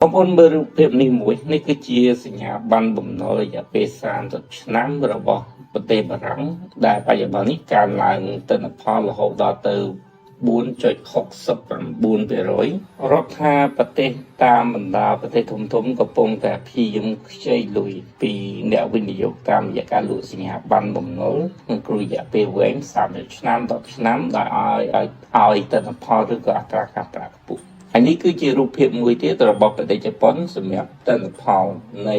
បងប្អូនមើលរូបភាពនេះមួយនេះគឺជាសញ្ញាប័ណ្ណបំណុលរយៈពេល30ឆ្នាំរបស់ប្រទេសបារាំងដែលបច្ចុប្បន្ននេះកើនឡើងទិន្នផលរហូតដល់ទៅ 4.69% រដ្ឋាភិបាលប្រទេសតាមបណ្ដាប្រទេសធំៗកំពុងតែព្យាយាមខ្ចីលុយពីអ្នកវិនិយោគតាមរយៈការលក់សញ្ញាប័ណ្ណបំណុលក្នុងរយៈពេលវែង30ឆ្នាំ10ឆ្នាំដោយឲ្យទិន្នផលឬក៏អត្រាការប្រាក់ខ្ពស់ហើយនេះគឺជារូបភាពមួយទៀតរបស់ប្រទេសជប៉ុនសម្រាប់ទិន្នផលនៃ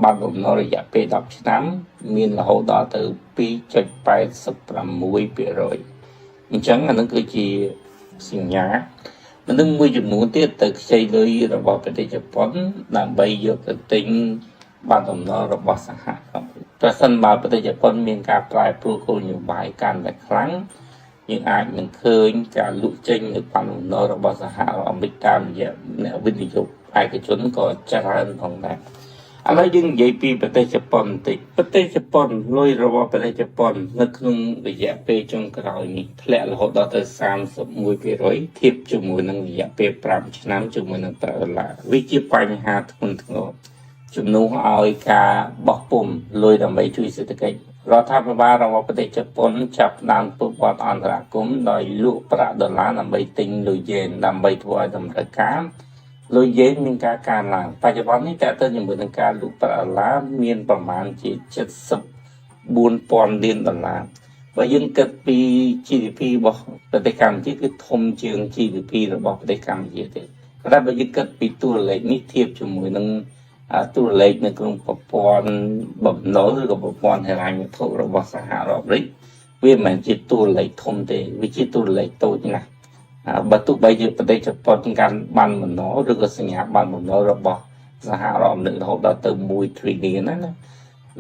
បានបំណុលរយៈពេល10ឆ្នាំមានរហូតដល់ទៅ 2.86% អញ្ចឹងអានឹងគឺជាសញ្ញាមនុស្សមួយចំនួនទៀតទៅខ្ចីលុយរបស់ប្រទេសជប៉ុនដើម្បីយកទៅទិញបានបំណុលរបស់សហរដ្ឋអាមេរិកប្រសិនបើប្រទេសជប៉ុនមានការប្រែប្រួលគោលនយោបាយកាន់តែខ្លាំងយើងអាចនឹងឃើញការលក់ចេញនៅបានបំណុលរបស់សហរដ្ឋអាមេរិកតាមរយៈអ្នកវិនិយោគឯកជនក៏ច្រើនផងដែរឥឡូវយើងនិយាយពីប្រទេសជប៉ុនបន្តិចប្រទេសជប៉ុនលុយរបស់ប្រទេសជប៉ុននៅក្នុងរយៈពេលចុងក្រោយនេះធ្លាក់រហូតដល់ទៅ 31% ធៀបជាមួយនឹងរយៈពេល5ឆ្នាំជាមួយនឹងប្រាក់ដុល្លារវាជាបញ្ហាធ្ងន់ធ្ងរជំនួសឲ្យការបោះពុម្ពលុយដើម្បីជួយសេដ្ឋកិច្ចរដ្ឋាភិបាលរបស់ប្រទេសជប៉ុនចាប់ផ្ដើមពុះបត់អន្តរាគមន៍ដោយលក់ប្រាក់ដុល្លារដើម្បីទិញលុយយេនដើម្បីធ្វើឲ្យតម្រូវការលុយយេនមានការកើនឡើងបច្ចុប្បន្ននេះតើទៅជាមួយនឹងការលក់ប្រាក់ដុល្លារមានប្រមាណជា 74,000 លានដុល្លារបើយើងគិតពី GDP របស់ប្រទេសកម្ពុជាគឺធំជាង GDP របស់ប្រទេសកម្ពុជាទេតែបើយើងគិតពីតួលេខនេះធៀបជាមួយនឹងតួលេខនៅក្នុងប្រព័ន្ធបំណុលឬក៏ប្រព័ន្ធហិរញ្ញវត្ថុរបស់សហរដ្ឋអាមេរិកវាមិនមែនជាតួលេខធំទេវាជាតួលេខតូចណាស់បើទោះបីជាប្រទេសជប៉ុនកាន់បានបំណុលឬក៏សញ្ញាបានបំណុលរបស់សហរដ្ឋអាមេរិករហូតដល់ទៅ1 trillion ណា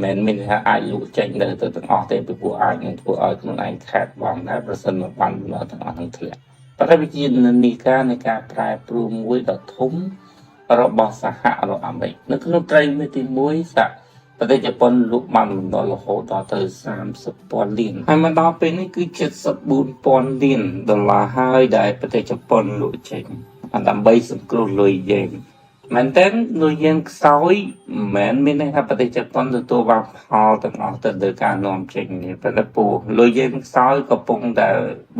មិនមានថាអាចលក់ចេញទៅទាំងអស់ទេពីព្រោះអាចនឹងធ្វើឲ្យខ្លួនឯងខាតបង់ដែរប្រសិនបើបានបំណុលទាំងអស់នឹងធ្លាក់ប៉ុន្តែវាជានិន្នាការនៃការប្រែប្រួលមួយដ៏ធំរបស់សហរដ្ឋអាមេរិកនៅក្នុងត្រីមាសទី1សហប្រទេសជប៉ុនលក់បានបំណុលរហូតដល់ទៅ 30,000 លានហើយមកដល់ពេលនេះគឺ 74,000 លានដុល្លារហើយដែលប្រទេសជប៉ុនលក់ចេញដើម្បីសង្គ្រោះលុយយេនមែនតើលុយយេនខ្សោយមិនមែនមានន័យថាប្រទេសជប៉ុនទទួលបានផលទាំងអស់ទៅលើការនាំចេញនេះប៉ុន្តែពូលុយយេនខ្សោយកំពុងតែ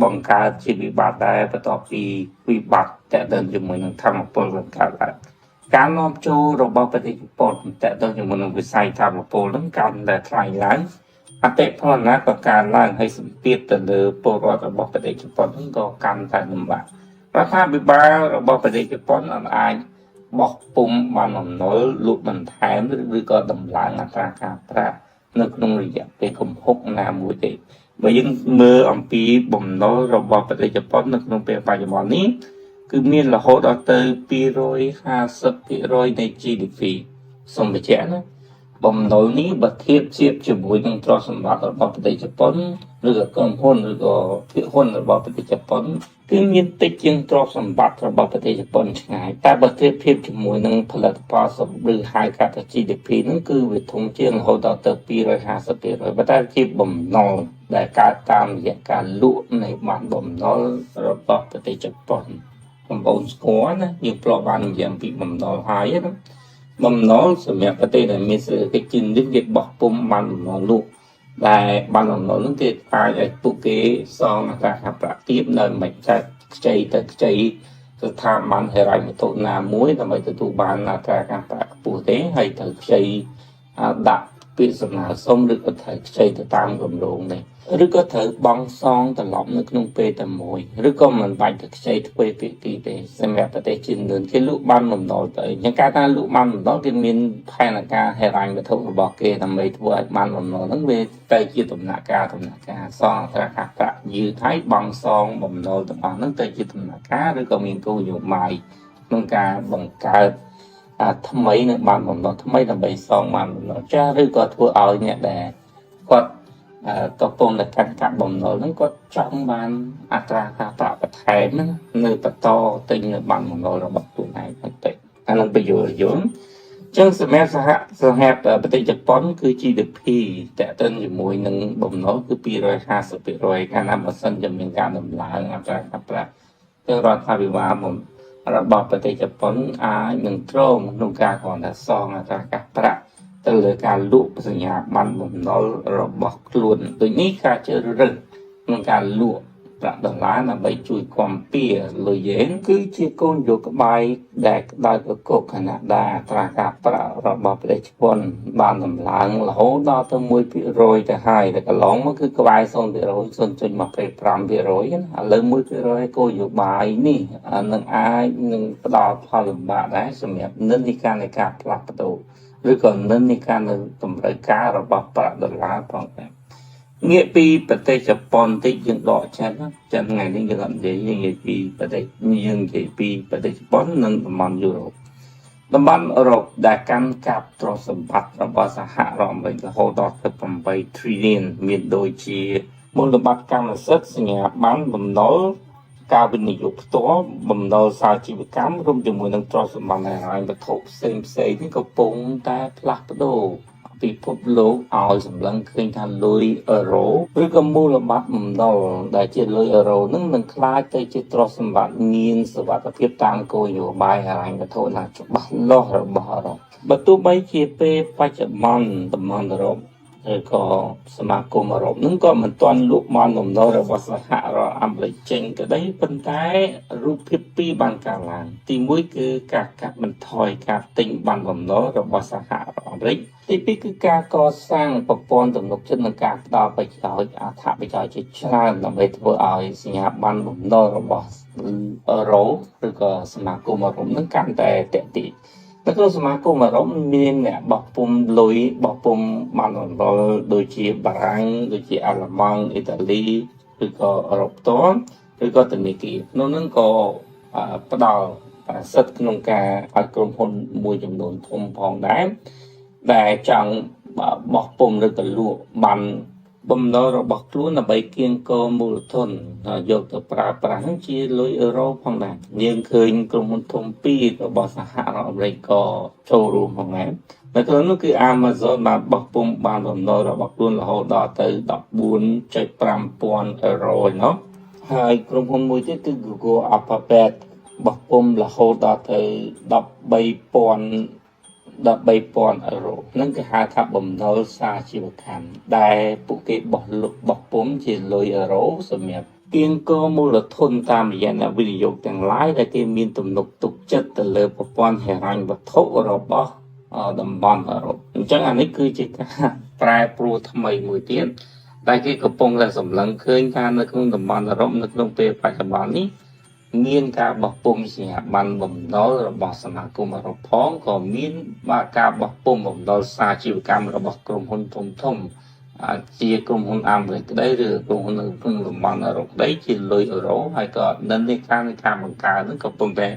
បង្កើតជាវិបត្តិដែរបន្ទាប់ពីវិបត្តិតែទៅជាមួយនឹងធម្មពលបង្កើតឡើងការនាំចូលរបស់ប្រទេសជប៉ុនតែទៅជាមួយនឹងវិស័យធម្មពលនឹងកាន់តែថ្លៃឡើងអតិផរណាក៏កើនឡើងហើយសម្ពាធទៅលើពលរដ្ឋរបស់ប្រទេសជប៉ុនក៏កាន់តែលំបាករដ្ឋាភិបាលរបស់ប្រទេសជប៉ុនអាចបោះពុម្ពបានបំណុលលក់បន្ថែមឬក៏ដំឡើងអត្រាការប្រាក់នៅក្នុងរយៈពេលគម្ហុកណាមួយទេបើយើងមើលអំពីបំណុលរបស់ប្រទេសជប៉ុននៅក្នុងពេលបច្ចុប្បន្ននេះគឺមានរហូតដល់ទៅ 250% នៃ GDP សូមបញ្ជាក់ណាបំណុលនេះបើធៀបជាមួយនឹងទ្រព្យសម្បត្តិរបស់ប្រទេសជប៉ុនឬក៏ក្រុមហ៊ុនឬក៏ភាគហ៊ុនរបស់ប្រទេសជប៉ុនគឺមានតិចជាងទ្រព្យសម្បត្តិរបស់ប្រទេសជប៉ុនឆ្ងាយតែបើធៀបជាមួយនឹងផលិតផលឬហៅកាត់ថា GDP ហ្នឹងគឺវាធំជាងរហូតដល់ទៅ 250% ប៉ុន្តែជាបំណុលដែលកើតតាមរយៈការលក់នៃបានបំណុលរបស់ប្រទេសជប៉ុនបងប្អូនស្គាល់ណាយើងធ្លាប់បាននិយាយអំពីបំណុលហើយណាបំណុលសម្រាប់ប្រទេសដែលមានសេដ្ឋកិច្ចជឿនលឿនគេបោះពុម្ពបានបំណុលនោះដែលបានបំណុលនោះគេអាចឲ្យពួកគេសងអត្រាការប្រាក់ទាបនៅមិនចាច់ខ្ចីទៅខ្ចីស្ថាប័នហិរញ្ញវត្ថុណាមួយដើម្បីទទួលបានអត្រាការប្រាក់ខ្ពស់ទេហើយត្រូវខ្ចីដាក់ពាក្យសំណើសុំឬក៏ត្រូវខ្ចីទៅតាមគម្រោងនេះឬក៏ត្រូវបង់សងត្រឡប់នៅក្នុងពេលតែមួយឬក៏មិនបាច់ទៅខ្ចីទ្វេភាគីទេសម្រាប់ប្រទេសជឿនលឿនគេលក់បានបំណុលទៅអញ្ចឹងការថាលក់បានបំណុលគេមានផែនការហិរញ្ញវត្ថុរបស់គេដើម្បីធ្វើឲ្យបានបំណុលហ្នឹងវាទៅជាដំណាក់កាលសងអត្រាការប្រាក់យឺតហើយបង់សងបំណុលទាំងអស់ហ្នឹងទៅជាដំណាក់កាលឬក៏មានគោលនយោបាយក្នុងការបង្កើតថ្មីនៅបានបំណុលថ្មីដើម្បីសងបានបំណុលចាស់ឬក៏ធ្វើឲ្យអ្នកដែលគាត់កំពុងតែកាន់កាប់បំណុលហ្នឹងគាត់ចង់បានអត្រាការប្រាក់បន្ថែមហ្នឹងនៅបន្តទិញនៅបានបំណុលរបស់ខ្លួនឯងទៅអានឹងបញ្យល់យល់ចឹងសម្រាប់សហប្រទេសជប៉ុនគឺ GDP តេតិនជាមួយនឹងបំណុលគឺ 250% កាលណាបើសិនជាមានការដំឡើងអត្រាការប្រាក់ទៅរដ្ឋាភិបាល របស់ប្រទេសជប៉ុនអាចនឹងទ្រមក្នុងការគ្រាន់តែសងអត្រាកាសប្រាក់ទៅលើការលក់សញ្ញាបត្របំណុលរបស់ខ្លួនដូចនេះការជ្រើសរើសក្នុងការលក់ប្រាក់ដុល្លារដើម្បីជួយគាំពារលុយយេនគឺជាគោលនយោបាយដែលក្តៅកកខណៈដែលអត្រាការប្រាក់របស់ប្រទេសជប៉ុនបានដំឡើងរហូតដល់ទៅ 1% ទៅហើយតែកន្លងមកគឺក្បែរ 0% 0.25% ណាឥឡូវ 1% គោលនយោបាយនេះនឹងអាចនឹងផ្ដល់ផលលំបាកដែរសម្រាប់និន្នាការនៃការផ្លាស់ប្ដូរឬក៏និន្នាការនៅតម្រូវការរបស់ប្រាក់ដុល្លារផងដែរងាកពីប្រទេសជប៉ុនតិចយើងដកចាត់ចឹងថ្ងៃនេះយើងអត់និយាយយើងនិយាយពីប្រទេសជប៉ុននិងតំបន់យុរ៉ុបតំបន់អឺរ៉ុបដែលកាន់កាប់ទ្រព្យសម្បត្តិរបស់សហរដ្ឋអាមេរិករហូតដល់ទៅ8 trillion មានដូចជាមូលបត្រកម្មសិទ្ធិសញ្ញាបត្របំណុលការវិនិយោគផ្ទាល់បំណុលសាជីវកម្មរួមជាមួយនឹងទ្រព្យសម្បត្តិហិរញ្ញវត្ថុផ្សេងនេះកំពុងតែផ្លាស់ប្ដូរពិភពលោកឲ្យសម្លឹងឃើញថាលុយអឺរ៉ូឬក៏មូលបត្របំណុលដែលជាលុយអឺរ៉ូនឹងក្លាយទៅជាទ្រព្យសម្បត្តិមានសុវត្ថិភាពតាមគោលនយោបាយហិរញ្ញវត្ថុណាច្បាស់លាស់របស់អឺរ៉ុបបើទោះបីជាពេលបច្ចុប្បន្នតំបន់អឺរ៉ុបឬក៏សមាគមអឺរ៉ុបនឹងក៏មិនទាន់លក់បានបំណុលរបស់សហរដ្ឋអាមេរិកចេញក៏ដីប៉ុន្តែរូបភាពពីរបានកើតឡើងទី1គឺការកាត់បន្ថយការទិញបានបំណុលរបស់សហរដ្ឋអាមេរិកទី2គឺការកសាងប្រព័ន្ធទំនុកចិត្តនិងការផ្ដល់ប្រយោជន៍អត្ថប្រយោជន៍ជាច្រើនដើម្បីធ្វើឲ្យសញ្ញាបត្របំណុលរបស់អឺរ៉ូឬក៏សមាគមអឺរ៉ុបនឹងកាន់តែទាក់ទាញនៅក្នុងសមាគមអឺរ៉ុបមានអ្នកបោះពុម្ពលុយបោះពុម្ពបានបំណុលដូចជាបារាំងដូចជាអាល្លឺម៉ង់អ៊ីតាលីឬក៏អឺរ៉ុបផ្ទាល់ឬក៏ធនាគារក្នុងនោះក៏ផ្ដល់សិទ្ធិក្នុងការឲ្យក្រុមហ៊ុនមួយចំនួនធំផងដែរដែលចង់បោះពុម្ពឬក៏លក់បានបំណុលរបស់ខ្លួនដើម្បីគៀងគរមូលធនយកទៅប្រើប្រាស់ជាលុយអឺរ៉ូផងដែរយើងឃើញក្រុមហ៊ុនធំពីររបស់សហរដ្ឋអាមេរិកក៏ចូលរួមផងដែរនៅក្នុងនោះគឺ Amazon បានបោះពុម្ពបានបំណុលរបស់ខ្លួនរហូតដល់ទៅ 14.5,000 អឺរ៉ូឯណោះហើយក្រុមហ៊ុនមួយទៀតគឺ Google Alphabet បោះពុម្ពរហូតដល់ទៅ 13,000 អឺរ៉ូនឹងគេហៅថាបំណុលសាជីវកម្មដែលពួកគេបោះពុម្ពជាលុយអឺរ៉ូសម្រាប់គៀងគរមូលធនតាមរយៈអ្នកវិនិយោគទាំងឡាយដែលគេមានទំនុកទុកចិត្តទៅលើប្រព័ន្ធហិរញ្ញវត្ថុរបស់តំបន់អឺរ៉ុបអញ្ចឹងអានេះគឺជាការប្រែប្រួលថ្មីមួយទៀតដែលគេកំពុងតែសម្លឹងឃើញថានៅក្នុងតំបន់អឺរ៉ុបនៅក្នុងពេលបច្ចុប្បន្ននេះមានការបោះពុម្ពសញ្ញាបត្របំណុលរបស់សមាគមអឺរ៉ុបផងក៏មានការបោះពុម្ពបំណុលសាជីវកម្មរបស់ក្រុមហ៊ុនធំជាក្រុមហ៊ុនអាមេរិកក្តីឬក្រុមហ៊ុននៅក្នុងតំបន់អឺរ៉ុបក្តីជាលុយអឺរ៉ូហើយក៏និន្នាការនៃការបង្កើតនឹងកំពុងតែ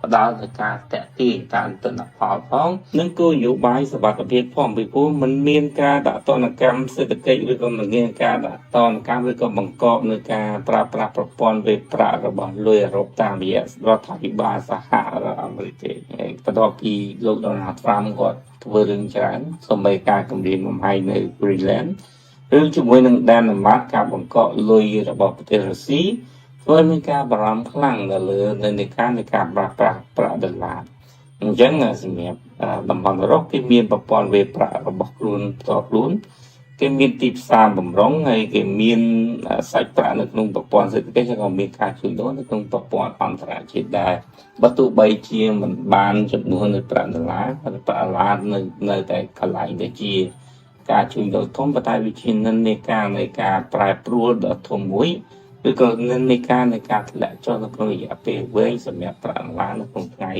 ផ្ដល់ទៅការតាក់ទាញតាមទិន្នផលផងនិងគោលនយោបាយសុវត្ថិភាពផងពីព្រោះมันមានការដាក់ទណ្ឌកម្មសេដ្ឋកិច្ចឬក៏មានការដាក់ទណ្ឌកម្មឬក៏បង្កប់នៅការប្រើប្រាស់ប្រព័ន្ធវេប្រាក់របស់លុយអឺរ៉ុបតាមរយៈរដ្ឋាភិបាលសហរដ្ឋអាមេរិកទេបន្ទាប់ពីលោក Donald Trump គាត់ធ្វើរឿងច្រើនសូម្បីការគម្រាមកំហែងនៅ Greenland ឬជាមួយនឹងដែនអំណាចការបង្កប់លុយរបស់ប្រទេសរុស្ស៊ីធ្វើមានការបារម្ភខ្លាំងទៅលើនិន្នាការនៃការប្រើប្រាស់ប្រាក់ដុល្លារអញ្ចឹងសម្រាប់តំបន់អឺរ៉ុបគេមានប្រព័ន្ធវេប្រាក់របស់ខ្លួនផ្ទាល់ខ្លួនគេមានទីផ្សារបម្រុងហើយគេមានសាច់ប្រាក់នៅក្នុងប្រព័ន្ធសេដ្ឋកិច្ចហើយក៏មានការជួញដូរនៅក្នុងប្រព័ន្ធអន្តរជាតិដែរបើទោះបីជាមិនបានចំនួននៃប្រាក់ដុល្លារហើយប្រាក់ដុល្លារនៅតែកន្លែងដែលជាការជួញដូរធំប៉ុន្តែវាជានិន្នាការនៃការប្រែប្រួលដ៏ធំមួយឬក៏និន្នាការនៃការធ្លាក់ចុះនៅក្នុងរយៈពេលវែងសម្រាប់ប្រាក់ដុល្លារនៅក្នុងថ្ងៃ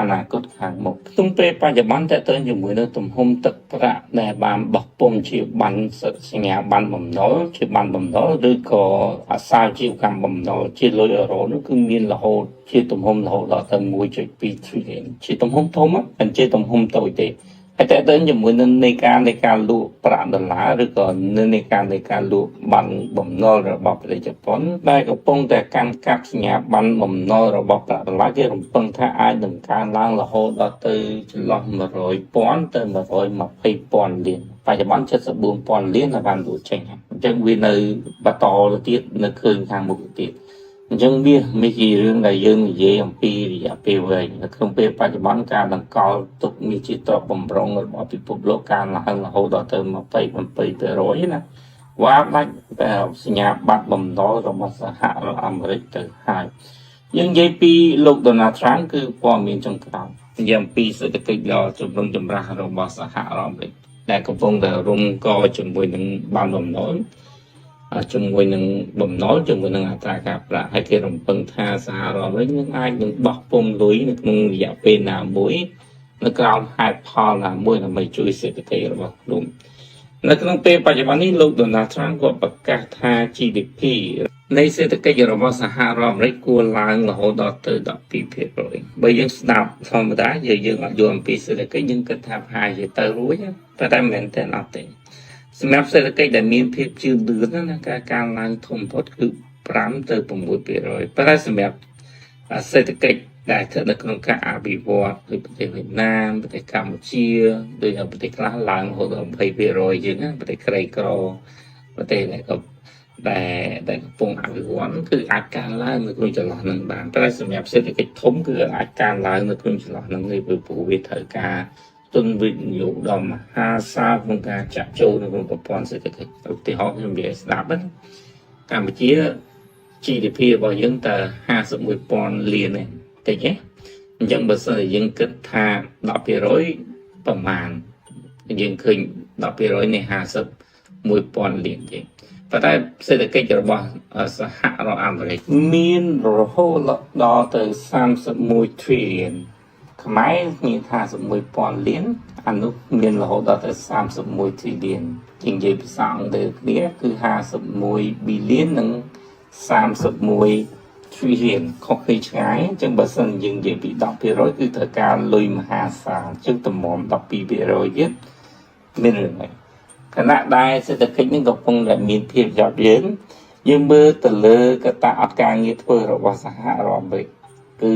អនាគតខាងមុខក្នុងពេលបច្ចុប្បន្នតើតើជាមួយនឹងទំហំទឹកប្រាក់ដែលបានបោះពុម្ពជាបានសញ្ញាបត្របំណុលជាបានបំណុលឬក៏អាសាជីវកម្មបំណុលជាលុយអឺរ៉ូនោះគឺមានរហូតជាទំហំរហូតដល់ទៅ 1.2 trillion ជាទំហំធំមិនជាទំហំតូចទេហើយតើតើជាមួយនឹងនៃការលក់ប្រាក់ដុល្លារឬក៏នៃការលក់បានបំណុលរបស់ប្រទេសជប៉ុនដែលកំពុងតែកាន់កាប់សញ្ញាបត្របំណុលរបស់ប្រាក់ដុល្លារគេរំពឹងថាអាចនឹងកើនឡើងរហូតដល់ទៅចន្លោះ 100,000 ទៅ 120,000 លានបច្ចុប្បន្ន 74,000 លានដែលបានលក់ចេញអញ្ចឹងវានៅបន្តទៅទៀតនៅឃើញខាងមុខទៀត Dân bia mấy gì rương là dân dễ ông pi thì pi về không pi phải cho bắn ca đằng cao tục mi chỉ tọt bầm rong rồi bỏ pi phục lô ca là hơn là hậu đó từ mà phải rối nè quá lạnh vào nhà bắt bầm đó rồi mà sẽ hạ rồi Americ từ hai nhưng dây pi lục Donald Trump cứ qua miền trong cao dân pi sẽ được cái đó chụp lông chụp ra rồi mà sẽ hạ rồi Americ đại công phong là rung co chụp với những ban bầm nói chung với những bầm nói chung với những ta gặp là hai cái rồng phân tha xa rồi với những ai những bọc bông lưới những nông dạo bên nào mũi nó cao hai pha là mũi là mày chui sẽ cái rồi bọc đúng nó cũng pe bây giờ bạn đi lúc Donald Trump có bậc cả tha GDP này sẽ cái rồi bọc xa rồi mấy cua lang là hỗ trợ từ đọc PP rồi bây giờ snap xong rồi đã giờ giờ mà dùng PC sẽ cái những cái tháp hai giờ tới rối á phải đem mình tên nào thếสำหรับเศรษฐกิจដែលមានភាពជឿនលឿនណាការកើនឡើងធំបំផុតគឺ5 ទៅ 6% ប៉ុន្តែសម្រាប់សេដ្ឋកិច្ចដែលស្ថិតនៅក្នុងការអភិវឌ្ឍដូចប្រទេសវៀតណាមប្រទេសកម្ពុជាដូចប្រទេសខ្លះឡើងរហូតដល់20%ជាងណាប្រទេសក្រីក្រប្រទេសដែលកំពុងអភិវឌ្ឍគឺអាចកើនឡើងនៅក្នុងចន្លោះនឹងបានតែសម្រាប់សេដ្ឋកិច្ចធំគឺអាចកើនឡើងនៅក្នុងចន្លោះនឹងនេះព្រោះវាត្រូវការទុនវិនិយោគដ៏មហាសាលក្នុងការចាក់ចូលនៅក្នុងប្រព័ន្ធសេដ្ឋកិច្ចឧទាហរណ៍ខ្ញុំនិយាយស្ដាប់ហ្នឹងកម្ពុជា GDP របស់យើងតែ 51,000 លានទេតិចទេអញ្ចឹងបើសិនជាយើងគិតថា 10% ប្រមាណយើងឃើញ 10% នៃ 51,000 លានទេប៉ុន្តែសេដ្ឋកិច្ចរបស់សហរដ្ឋអាមេរិកមានរហូតដល់ទៅ 31 trillion ខ្មែរមាន51,000 លានអានោះមានរហូតដល់ទៅ 31 trillion ជាងនិយាយភាសាអង់គ្លេសគ្នាគឺ51 billion និង31 trillion ខុសគ្នាឆ្ងាយអញ្ចឹងបើសិនយើងនិយាយពី 10% គឺត្រូវការលុយមហាសាលអញ្ចឹងតម្រាំ 12% ទៀតមានរឿងហ្នឹងខណៈដែលសេដ្ឋកិច្ចនឹងកំពុងតែមានភាពយ៉ាប់យ៉ឺនយើងមើលទៅលើកត្តាអត់ការងារធ្វើរបស់សហរដ្ឋអាមេរិកគឺ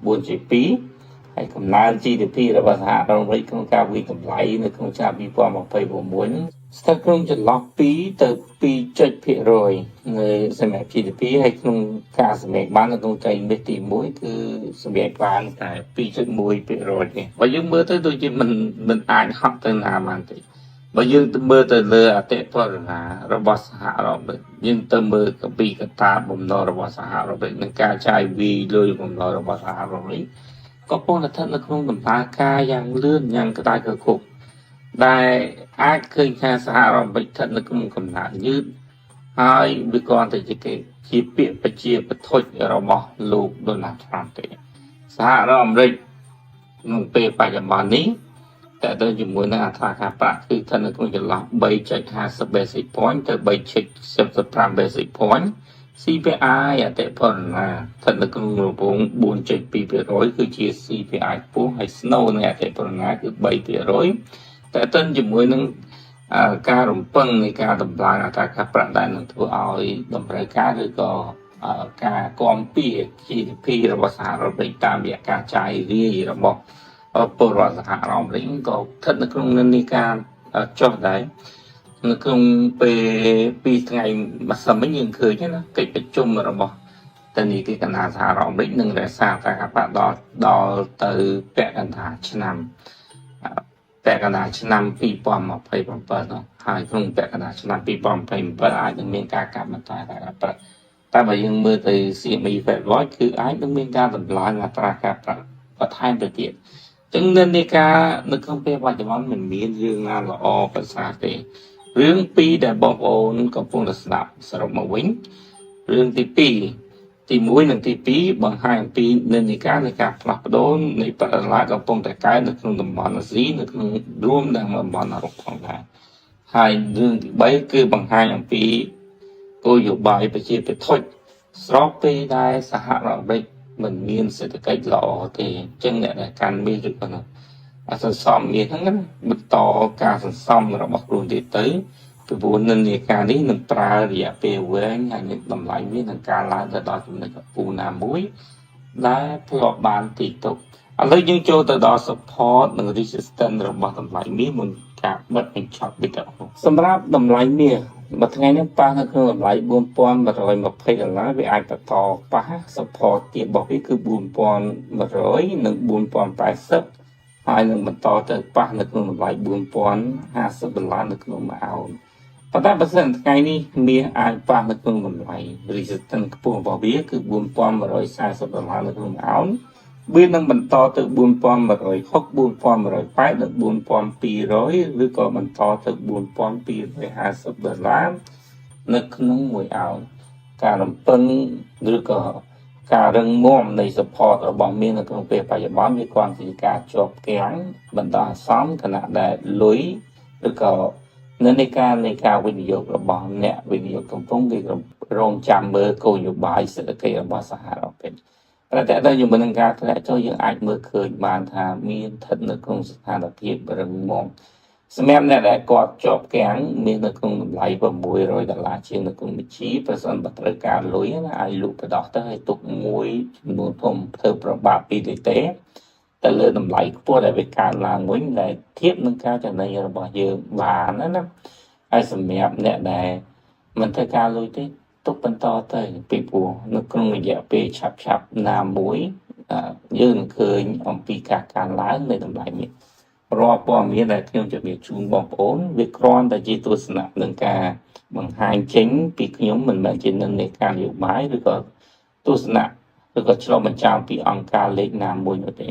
4.2 ហើយកំណើន GDP របស់សហរដ្ឋអាមេរិកក្នុងការវិនិយោគកម្លាំងនៅក្នុងឆ្នាំ 2026 ស្ថិតក្នុងចន្លោះ 2 ទៅ 2% នៅសម្រាប់ GDP ហើយក្នុងការសម្រេចបាននៅក្នុងត្រីមាសទី 1 គឺសម្រេចបានតែ 2.1% ទេបើយើងមើលទៅដូចជាមិនអាចហត់ទៅណាបានទេបើយើងមើលទៅលើអតិផរណារបស់សហរដ្ឋអាមេរិកយើងទៅមើលពីកត្តាបំណុលរបស់សហរដ្ឋអាមេរិកនិងការចាយវាយលុយបំណុលរបស់សហរដ្ឋអាមេរិកក៏ពងស្ថិតនៅក្នុងដំណើរការយ៉ាងលឿនយ៉ាងក្តៅក្រគុកដែលអាចឃើញថាសហរដ្ឋអាមេរិកស្ថិតនៅក្នុងកំណើនយឺតហើយវាគ្រាន់តែជាពាក្យបញ្ជាប្រថុចរបស់លោក Donald Trump ទេសហរដ្ឋអាមេរិកក្នុងពេលបច្ចុប្បន្ននេះតែទៅជាមួយនឹងអត្រាការប្រាក់គឺស្ថិតនៅក្នុងចន្លោះ 3.50 basic point ទៅ 3.75 basic point CPI អតិផរណាស្ថិតនៅក្នុងរង្វង់ 4.2% គឺជា CPI ខ្ពស់ហើយស្នូលនៃអតិផរណាគឺ 3% តែទៅជាមួយនឹងការរំពឹងនៃការដំឡើងអត្រាការប្រាក់ដែលនឹងធ្វើឲ្យតម្រូវការឬក៏ការគាំពា GDP របស់សហរដ្ឋអាមេរិកតាមរយៈការចាយវាយរបស់ពលរដ្ឋសហរដ្ឋអាមេរិកក៏ស្ថិតនៅក្នុងនិន្នាការចុះដែរនៅក្នុងពេល2ថ្ងៃម្សិលមិញយើងឃើញណាកិច្ចប្រជុំរបស់ធនាគារកណ្ដាលសហរដ្ឋអាមេរិកនឹងរក្សាការប្រាក់ដល់ទៅពាក់កណ្ដាលឆ្នាំ2027នោះហើយក្នុងពាក់កណ្ដាលឆ្នាំ2027អាចនឹងមានការកាត់បន្ថយការប្រាក់តែបើយើងមើលទៅ CME Fed Watch គឺអាចនឹងមានការដំឡើងអត្រាការប្រាក់បន្ថែមទៅទៀតចឹងនិន្នាការនៅក្នុងពេលបច្ចុប្បន្នមិនមានរឿងណាល្អប្រសើរទេរឿងពីរដែលបងប្អូនកំពុងតែស្ដាប់សរុបមកវិញរឿងទី1ទី1និងទី2បង្ហាញអំពីនិន្នាការនៃការផ្លាស់ប្ដូរនៃបរិមាណកំពុងតែកើននៅក្នុងតំបន់អាស៊ីនៅក្នុងរួមទាំងតំបន់អឺរ៉ុបផងដែរហើយរឿងទី3គឺបង្ហាញអំពីគោលនយោបាយប្រជាពិធស្របពេលដែលសហរដ្ឋអាមេរិកមិនមានសេដ្ឋកិច្ចល្អទេអញ្ចឹងអ្នកដែលកាន់មាសឬក៏សន្សំមាសហ្នឹងបន្តការសន្សំរបស់ខ្លួនទៀតទៅពីព្រោះនិន្នាការនេះនឹងប្រើរយៈពេលវែងហើយនឹងតម្លៃមាសនឹងការឡើងទៅដល់ចំណុចកំពូលណាមួយដែលធ្លាប់បានទីទុកឥឡូវយើងចូលទៅដល់ support និង resistance របស់តម្លៃមាសមុនការបិទបញ្ចប់វីដេអូសម្រាប់តម្លៃមាស mộtថ្ងៃនេះប៉ះនៅក្នុងតម្លៃ$4,120វាអាចបន្តប៉ះ support ទៀតរបស់វាគឺ4,100 និង4,080 ហើយនឹងបន្តទៅប៉ះនៅក្នុងតម្លៃ$4,050នៅក្នុងមួយអោនប៉ុន្តែបើសិនថ្ងៃនេះមាសអាចប៉ះនៅក្នុងតម្លៃ resistance ខ្ពស់របស់វាគឺ$4,140នៅក្នុងមួយអោនវានឹងបន្តទៅ4,160 4,180 និង4,200 ឬក៏បន្តទៅ$4,250នៅក្នុងមួយអោនការរំពឹងឬក៏ការរឹងមាំនៃ support របស់មាននៅក្នុងពេលបច្ចុប្បន្នវាគ្រាន់តែជាការជាប់គាំងបណ្ដោះអាសន្នខណៈដែលលុយឬក៏និន្នាការនៃការវិនិយោគរបស់អ្នកវិនិយោគកំពុងគេរងចាំមើលគោលនយោបាយសេដ្ឋកិច្ចរបស់សហរដ្ឋអាមេរិកតែតែដល់ជាមួយនឹងការធ្លាក់ចុះយើងអាចមើលឃើញបានថាមានស្ថិតនៅក្នុងស្ថានភាពរឹងមាំសម្រាប់អ្នកដែលគាត់ជាប់គាំងមាននៅក្នុងតម្លៃ$600ជាងនៅក្នុងបញ្ជីប្រសិនបើត្រូវការលុយណាអាចលក់ទៅដោះទៅឲ្យទុកមួយចំនួនធំធ្វើប្របាប់ពីទេទៅលើតម្លៃខ្ពស់ដែលវាកើនឡើងវិញដែលធៀបនឹងការចំណេញរបស់យើងបានណាហើយសម្រាប់អ្នកដែលមិនត្រូវការលុយទេទុកបន្តទៅពីព្រោះនៅក្នុងរយៈពេលឆាប់ណាមួយយើងនឹងឃើញអំពីការកើនឡើងនៃតម្លៃនេះរាល់ព័ត៌មានដែលខ្ញុំជម្រាបជូនបងប្អូនវាគ្រាន់តែជាទស្សនៈនឹងការបង្ហាញចេញពីខ្ញុំមិនមែនជានិន្នាការនយោបាយឬក៏ទស្សនៈឬក៏ឆ្លុះបញ្ចាំងពីអង្គការលេខណាមួយនោះទេ